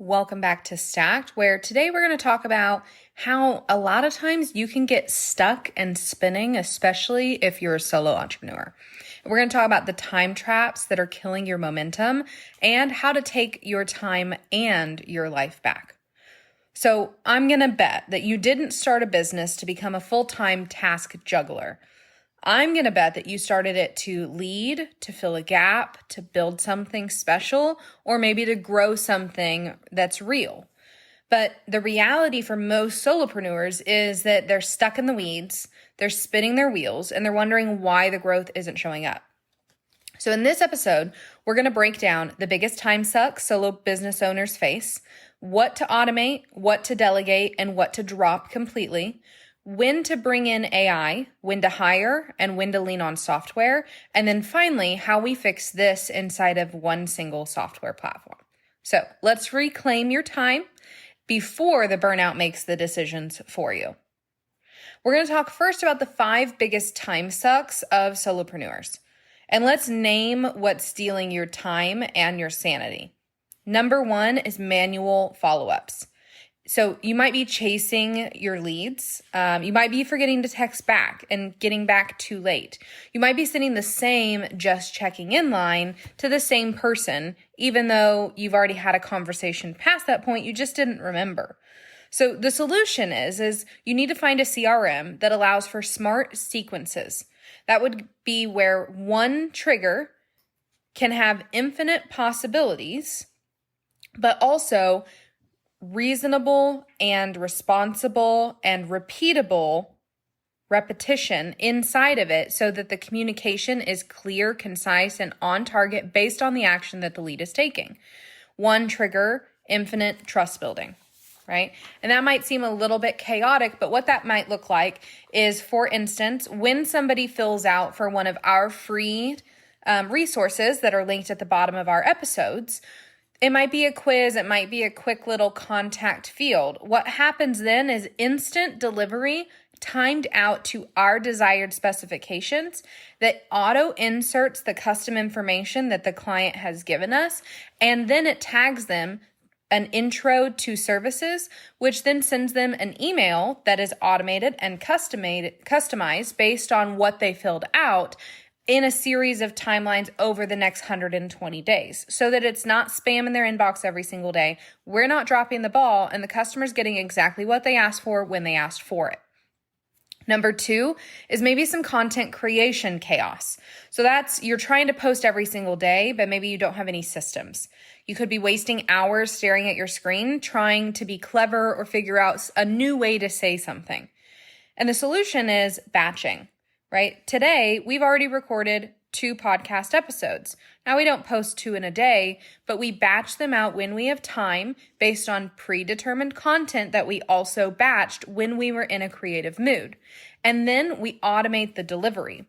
Welcome back to Stacked, where today we're going to talk about how a lot of times you can get stuck and spinning, especially if you're a solo entrepreneur. We're going to talk about the time traps that are killing your momentum and how to take your time and your life back. So I'm going to bet that you didn't start a business to become a full-time task juggler. I'm going to bet that you started it to lead, to fill a gap, to build something special, or maybe to grow something that's real. But the reality for most solopreneurs is that they're stuck in the weeds, they're spinning their wheels, and they're wondering why the growth isn't showing up. So in this episode, we're going to break down the biggest time sucks solo business owners face, what to automate, what to delegate, and what to drop completely, when to bring in AI, when to hire, and when to lean on software, and then finally, how we fix this inside of one single software platform. So let's reclaim your time before the burnout makes the decisions for you. We're going to talk first about the 5 biggest time sucks of solopreneurs. And let's name what's stealing your time and your sanity. Number 1 is manual follow-ups. So you might be chasing your leads. You might be forgetting to text back and getting back too late. You might be sending the same just checking in line to the same person, even though you've already had a conversation past that point, you just didn't remember. So the solution is you need to find a CRM that allows for smart sequences. That would be where one trigger can have infinite possibilities, but also reasonable and responsible and repeatable repetition inside of it so that the communication is clear, concise, and on target based on the action that the lead is taking. One trigger, infinite trust building, right? And that might seem a little bit chaotic, but what that might look like is, for instance, when somebody fills out for one of our free resources that are linked at the bottom of our episodes, it might be a quiz. It might be a quick little contact field. What happens then is instant delivery timed out to our desired specifications that auto inserts the custom information that the client has given us, and then it tags them an intro to services, which then sends them an email that is automated and customized based on what they filled out in a series of timelines over the next 120 days so that it's not spam in their inbox every single day. We're not dropping the ball, and the customer's getting exactly what they asked for when they asked for it. Number 2 is maybe some content creation chaos. So that's you're trying to post every single day, but maybe you don't have any systems. You could be wasting hours staring at your screen trying to be clever or figure out a new way to say something. And the solution is batching. Right? Today, we've already recorded 2 podcast episodes. Now, we don't post 2 in a day, but we batch them out when we have time based on predetermined content that we also batched when we were in a creative mood. And then we automate the delivery.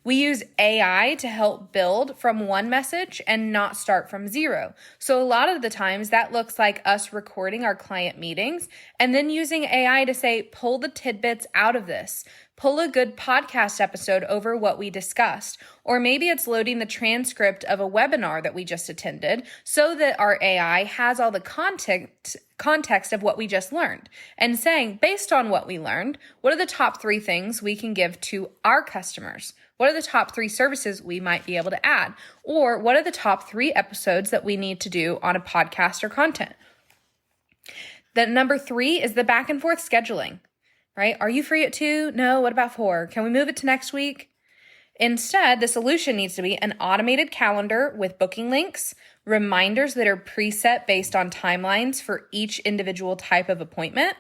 We use AI to help build from one message and not start from zero. So a lot of the times that looks like us recording our client meetings and then using AI to say, pull the tidbits out of this. Pull a good podcast episode over what we discussed. Or maybe it's loading the transcript of a webinar that we just attended so that our AI has all the context of what we just learned and saying, based on what we learned, what are the top 3 things we can give to our customers? What are the top 3 services we might be able to add? Or what are the top 3 episodes that we need to do on a podcast or content? Then number 3 is the back and forth scheduling. Right? Are you free at 2? No. What about 4? Can we move it to next week? Instead, the solution needs to be an automated calendar with booking links, reminders that are preset based on timelines for each individual type of appointment,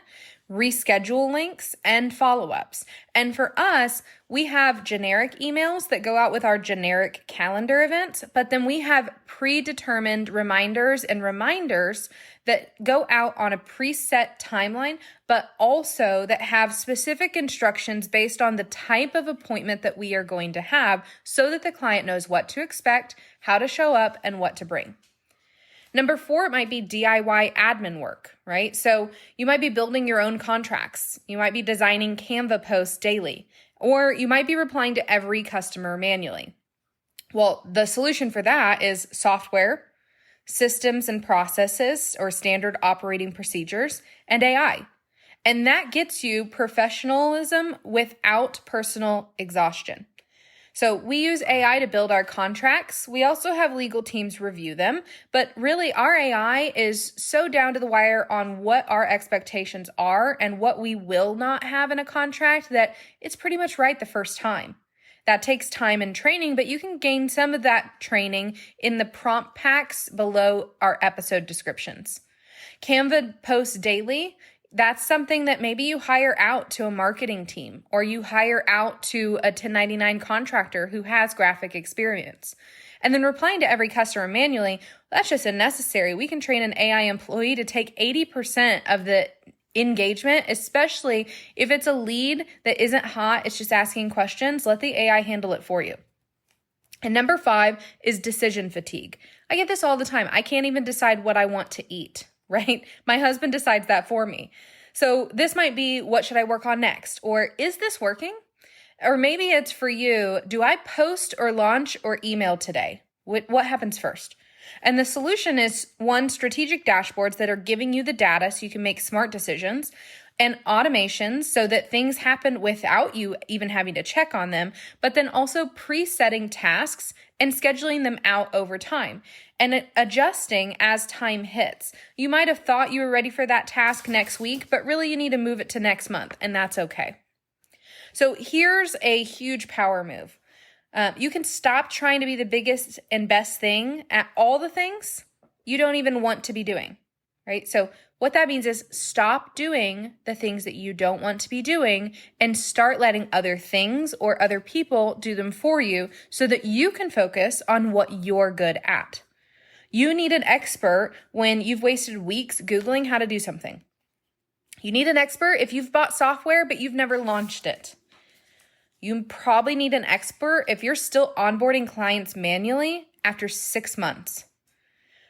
reschedule links, and follow-ups. And for us, we have generic emails that go out with our generic calendar events, but then we have predetermined reminders and reminders that go out on a preset timeline, but also that have specific instructions based on the type of appointment that we are going to have so that the client knows what to expect, how to show up, and what to bring. Number 4, it might be DIY admin work, right? So you might be building your own contracts. You might be designing Canva posts daily, or you might be replying to every customer manually. Well, the solution for that is software, systems and processes or standard operating procedures, and AI. And that gets you professionalism without personal exhaustion. So we use AI to build our contracts. We also have legal teams review them, but really our AI is so down to the wire on what our expectations are and what we will not have in a contract that it's pretty much right the first time. That takes time and training, but you can gain some of that training in the prompt packs below our episode descriptions. Canva posts daily. That's something that maybe you hire out to a marketing team or you hire out to a 1099 contractor who has graphic experience. And then replying to every customer manually, that's just unnecessary. We can train an AI employee to take 80% of the engagement, especially if it's a lead that isn't hot, it's just asking questions. Let the AI handle it for you. And number 5 is decision fatigue. I get this all the time. I can't even decide what I want to eat. Right? My husband decides that for me. So this might be, what should I work on next? Or is this working? Or maybe it's for you, do I post or launch or email today? What happens first? And the solution is 1, strategic dashboards that are giving you the data so you can make smart decisions, and automations so that things happen without you even having to check on them, but then also presetting tasks and scheduling them out over time and adjusting as time hits. You might have thought you were ready for that task next week, but really you need to move it to next month, and that's okay. So here's a huge power move. You can stop trying to be the biggest and best thing at all the things you don't even want to be doing, right? So what that means is stop doing the things that you don't want to be doing and start letting other things or other people do them for you so that you can focus on what you're good at. You need an expert when you've wasted weeks Googling how to do something. You need an expert if you've bought software but you've never launched it. You probably need an expert if you're still onboarding clients manually after 6 months.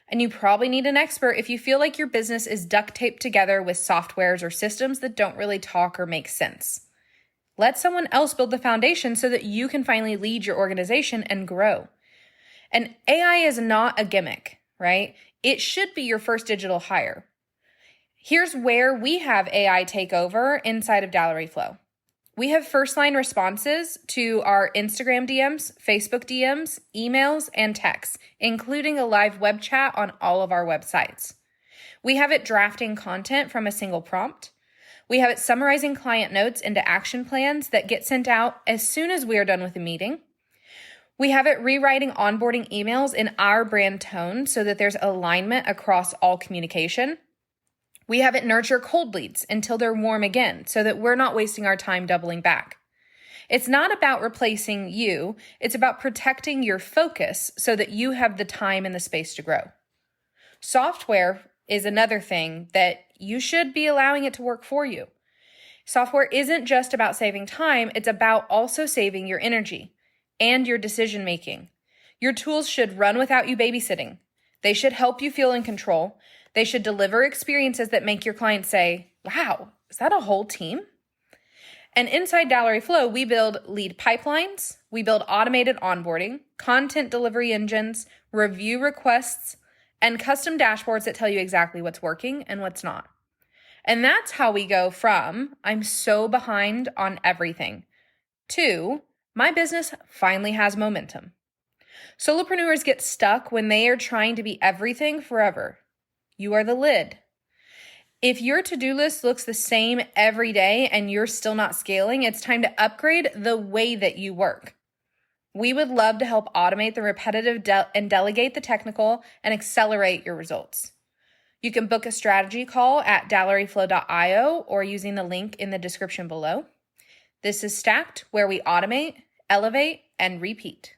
And you probably need an expert if you feel like your business is duct taped together with softwares or systems that don't really talk or make sense. Let someone else build the foundation so that you can finally lead your organization and grow. And AI is not a gimmick, right? It should be your first digital hire. Here's where we have AI take over inside of Dallowry Flow. We have first-line responses to our Instagram DMs, Facebook DMs, emails, and texts, including a live web chat on all of our websites. We have it drafting content from a single prompt. We have it summarizing client notes into action plans that get sent out as soon as we are done with a meeting. We have it rewriting onboarding emails in our brand tone so that there's alignment across all communication. We have it nurture cold leads until they're warm again so that we're not wasting our time doubling back. It's not about replacing you. It's about protecting your focus so that you have the time and the space to grow. Software is another thing that you should be allowing it to work for you. Software isn't just about saving time. It's about also saving your energy and your decision making. Your tools should run without you babysitting. They should help you feel in control. They should deliver experiences that make your clients say, wow, is that a whole team? And inside Dallowry Flow, we build lead pipelines, we build automated onboarding, content delivery engines, review requests, and custom dashboards that tell you exactly what's working and what's not. And that's how we go from, I'm so behind on everything, to, my business finally has momentum. Solopreneurs get stuck when they are trying to be everything forever. You are the lid. If your to-do list looks the same every day and you're still not scaling, it's time to upgrade the way that you work. We would love to help automate the repetitive and delegate the technical and accelerate your results. You can book a strategy call at dallowryflow.io or using the link in the description below. This is Stacked, where we automate, elevate, and repeat.